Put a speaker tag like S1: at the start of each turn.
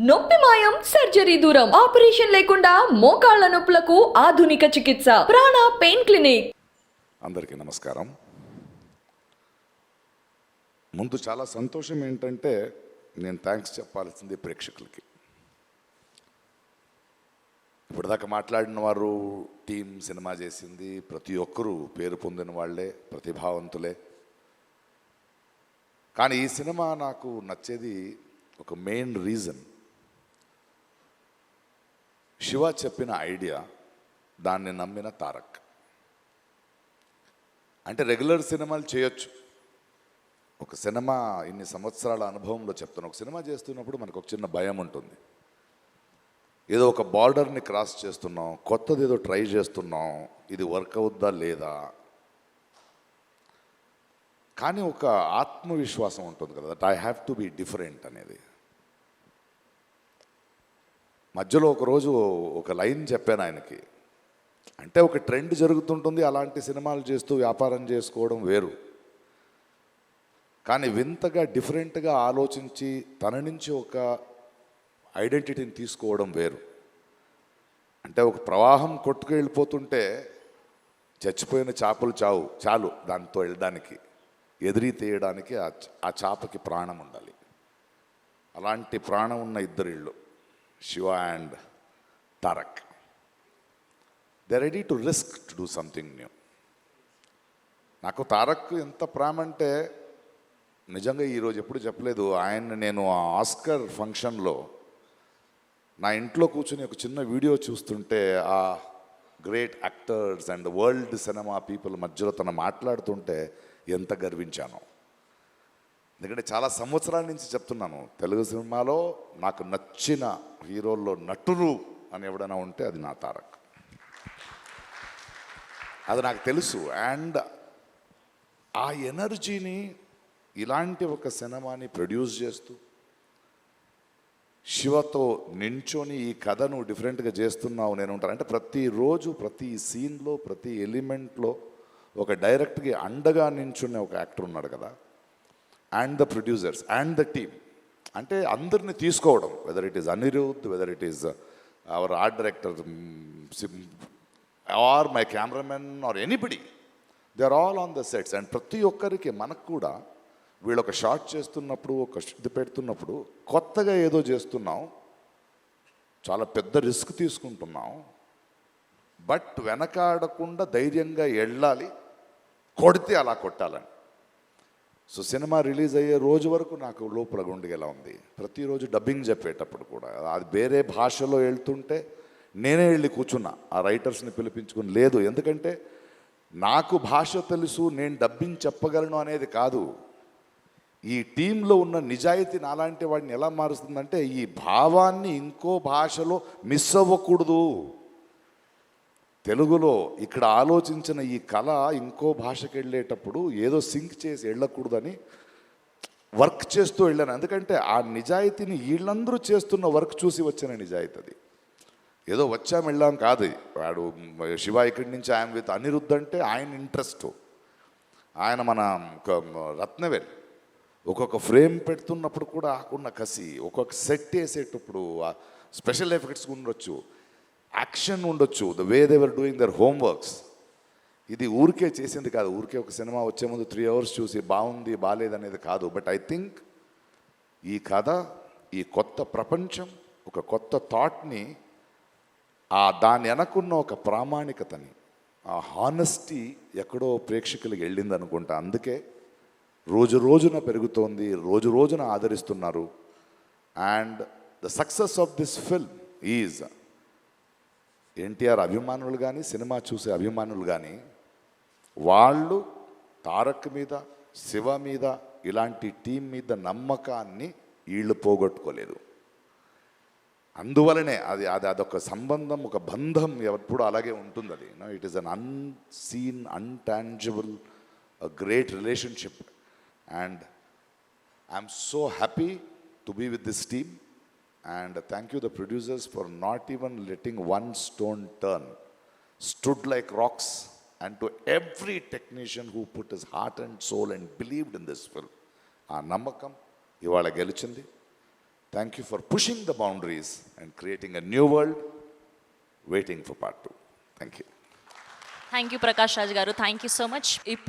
S1: నొప్పి మాయం, సర్జరీ దూరం. ఆపరేషన్ లేకుండా మోకాళ్ల నొప్పులకు ఆధునిక చికిత్స. ప్రాణ పెయిన్ క్లినిక్.
S2: అందరికీ నమస్కారం. ముందు చాలా సంతోషం ఏంటంటే నేను థ్యాంక్స్ చెప్పాల్సింది ప్రేక్షకులకి. ఇప్పటిదాకా మాట్లాడిన వారు టీం సినిమా చేసింది, ప్రతి ఒక్కరూ పేరు పొందిన వాళ్ళే, ప్రతిభావంతులే. కానీ ఈ సినిమా నాకు నచ్చేది ఒక మెయిన్ రీజన్, శివ చెప్పిన ఐడియా, దాన్ని నమ్మిన తారక్. అంటే రెగ్యులర్ సినిమాలు చేయొచ్చు, ఒక సినిమా ఇన్ని సంవత్సరాల అనుభవంలో చెప్తాను, ఒక సినిమా చేస్తున్నప్పుడు మనకు ఒక చిన్న భయం ఉంటుంది. ఏదో ఒక బార్డర్ని క్రాస్ చేస్తున్నాం, కొత్తది ఏదో ట్రై చేస్తున్నాం, ఇది వర్క్ అవుద్దా లేదా. కానీ ఒక ఆత్మవిశ్వాసం ఉంటుంది కదా, that I have to be different అనేది. మధ్యలో ఒకరోజు ఒక లైన్ చెప్పాను ఆయనకి, అంటే ఒక ట్రెండ్ జరుగుతుంటుంది, అలాంటి సినిమాలు చేస్తూ వ్యాపారం చేసుకోవడం వేరు, కానీ వింతగా డిఫరెంట్గా ఆలోచించి తన నుంచి ఒక ఐడెంటిటీని తీసుకోవడం వేరు. అంటే ఒక ప్రవాహం కొట్టుకు వెళ్ళిపోతుంటే చచ్చిపోయిన చేపలు చాలు దాంతో వెళ్ళడానికి, ఎదిరి తీయడానికి ఆ చేపకి ప్రాణం ఉండాలి. అలాంటి ప్రాణం ఉన్న ఇద్దరిళ్ళు, Shiva and Tarak. They are ready to risk to do something new. నాకు తారక్ ఎంత ప్రేమ అంటే నిజంగా ఈరోజు ఎప్పుడు చెప్పలేదు. ఆయన నేను ఆ ఆస్కర్ ఫంక్షన్లో నా ఇంట్లో కూర్చొని ఒక చిన్న వీడియో చూస్తుంటే ఆ great actors and world cinema people మధ్యలో తను మాట్లాడుతుంటే ఎంత గర్వించాను. ఎందుకంటే చాలా సంవత్సరాల నుంచి చెప్తున్నాను, తెలుగు సినిమాలో నాకు నచ్చిన హీరోల్లో నటులు అని ఎవడైనా ఉంటే అది నా తారక్. అది నాకు తెలుసు. అండ్ ఆ ఎనర్జీని ఇలాంటి ఒక సినిమాని ప్రొడ్యూస్ చేస్తూ శివతో నించొని ఈ కథను డిఫరెంట్గా చేస్తున్నావు నేను ఉంటాను అంటే ప్రతిరోజు ప్రతి సీన్లో ప్రతి ఎలిమెంట్లో ఒక డైరెక్ట్గా అండగా నించున్న ఒక యాక్టర్ ఉన్నాడు కదా, and the producers and the team. అంటే అందరిని తీసుకోవడం, whether it is Anirudh, whether it is our art director or my cameraman or anybody, they are all on the sets. And ప్రతి ఒక్కరికి మనకు కూడా వీళ్ళు ఒక షాట్ చేస్తున్నప్పుడు, ఒక ఇది పెడుతున్నప్పుడు కొత్తగా ఏదో చేస్తున్నాం, చాలా పెద్ద రిస్క్ తీసుకుంటున్నాం, బట్ వెనకాడకుండా ధైర్యంగా వెళ్ళాలి, కొడితే అలా కొట్టాలని. సో సినిమా రిలీజ్ అయ్యే రోజు వరకు నాకు లోపల గుండెగా ఉంది. ప్రతిరోజు డబ్బింగ్ చెప్పేటప్పుడు కూడా అది వేరే భాషలో వెళ్తుంటే నేనే వెళ్ళి కూర్చున్నా, ఆ రైటర్స్ని పిలిపించుకుని. లేదు, ఎందుకంటే నాకు భాష తెలుసు, నేను డబ్బింగ్ చెప్పగలను అనేది కాదు, ఈ టీంలో ఉన్న నిజాయితీ నాలాంటి వాడిని ఎలా మారుస్తుందంటే ఈ భావాన్ని ఇంకో భాషలో మిస్ అవ్వకూడదు. తెలుగులో ఇక్కడ ఆలోచించిన ఈ కళ ఇంకో భాషకి వెళ్ళేటప్పుడు ఏదో సింక్ చేసి వెళ్ళకూడదని వర్క్ చేస్తూ వెళ్ళాను. ఎందుకంటే ఆ నిజాయితీని వీళ్ళందరూ చేస్తున్న వర్క్ చూసి వచ్చిన నిజాయితీ అది. ఏదో వచ్చాం వెళ్ళాం కాదు. వాడు శివ ఇక్కడి నుంచి ఆయన విత్ అనిరుద్ధ్ అంటే ఆయన ఇంట్రెస్ట్, ఆయన మన రత్నవేల్ ఒక్కొక్క ఫ్రేమ్ పెడుతున్నప్పుడు కూడా ఆకున్న కసి, ఒక్కొక్క సెట్ వేసేటప్పుడు స్పెషల్ ఎఫెక్ట్స్ ఉండొచ్చు, యాక్షన్ ఉండొచ్చు, the way they were doing their homeworks. ఇది ఊరికే చేసింది కాదు, ఊరికే ఒక సినిమా వచ్చే ముందు 3 hours చూసి బాగుంది బాగాలేదనేది కాదు. బట్ ఐ థింక్ ఈ కథ, ఈ కొత్త ప్రపంచం, ఒక కొత్త థాట్ని, దాని వెనకున్న ఒక ప్రామాణికతని, ఆ హానెస్టీ ఎక్కడో ప్రేక్షకులకు వెళ్ళింది అనుకుంటా. అందుకే రోజు రోజున పెరుగుతోంది, రోజు రోజున ఆదరిస్తున్నారు. And the success of this film is NTR అభిమానులు కానీ, సినిమా చూసే అభిమానులు కానీ, వాళ్ళు తారక్ మీద, శివ మీద, ఇలాంటి టీం మీద నమ్మకాన్ని వీళ్ళు పోగొట్టుకోలేదు. అందువలనే అదొక సంబంధం, ఒక బంధం ఎప్పుడు అలాగే ఉంటుంది. అది it is un unseen, intangible, great relationship. And I'm so happy to be with this team. And thank you the producers for not even letting one stone turn, stood like rocks. And to every technician who put his heart and soul and believed in this film, ఆ నమ్మకం ఇవాళ గెలిచింది. Thank you for pushing the boundaries and creating a new world. Waiting for part 2. Thank you.
S3: Thank you Prakash Raj గారు, thank you so much. ఇప్పుడు